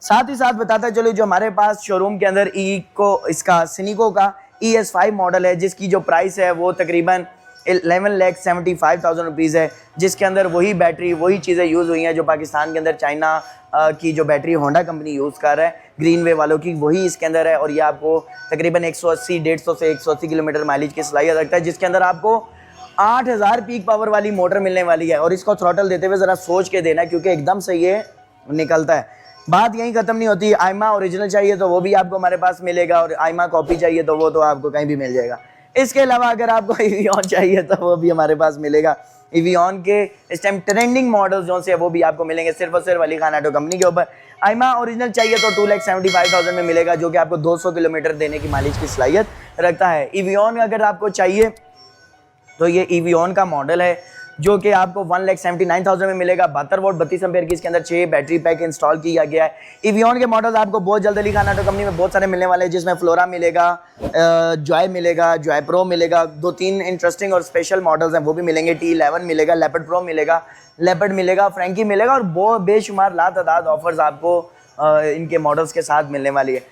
साथ ही साथ बताता चलो जो हमारे पास शोरूम के अंदर इसका सिनिको का ES5 मॉडल है, जिसकी जो प्राइस है वो तकरीबन 11,75,000 रुपीज़ है, जिसके अंदर वही बैटरी वही चीज़ें यूज़ हुई हैं जो पाकिस्तान के अंदर चाइना की जो बैटरी होंडा कंपनी यूज़ कर रहा है ग्रीनवे वालों की, वही इसके अंदर है। और ये आपको तकरीबन 180 से 180 किलोमीटर माइलेज की सलाहियत रखता है, जिसके अंदर आपको 8000 पीक पावर वाली मोटर मिलने वाली है। और इसको थ्रॉटल देते हुए ज़रा सोच के देना, क्योंकि एकदम से ये निकलता है। बात यहीं ख़त्म नहीं होती। आइमा ओरिजिनल चाहिए तो वो भी आपको हमारे पास मिलेगा, और आइमा कॉपी चाहिए तो वो तो आपको कहीं भी मिल जाएगा। इसके अलावा अगर आपको इवियन चाहिए तो वो भी हमारे पास मिलेगा। इवियन के इस टाइम ट्रेंडिंग मॉडल्स जो से वो भी आपको मिलेंगे सिर्फ और सिर्फ अली खान ऑटो कंपनी के ऊपर। आइमा ओरिजिनल चाहिए तो 2,75,000 में मिलेगा, जो कि आपको 200 किलोमीटर देने की माइलेज की सलाहियत रखता है। इवियन अगर आपको चाहिए तो ये इवियन का मॉडल है जो कि आपको 1,79,000 में मिलेगा। 72 वोल्ट 32 एम्पेयर की इसके अंदर 6 बैटरी पैक इंस्टॉल किया गया है। इवियन के मॉडल्स आपको बहुत जल्द अली खान ऑटो कंपनी में बहुत सारे मिलने वाले हैं, जिसमें फ्लोरा मिलेगा, जॉय मिलेगा, जॉय प्रो मिलेगा, 2-3 इंटरेस्टिंग और स्पेशल मॉडल्स हैं वो भी मिलेंगे। T11 मिलेगा, लेपर्ड प्रो मिलेगा, लेपर्ड मिलेगा, फ्रैंकी मिलेगा, और बहुत बेशुमार लातादाद ऑफर्स आपको इनके मॉडल्स के साथ मिलने वाली है।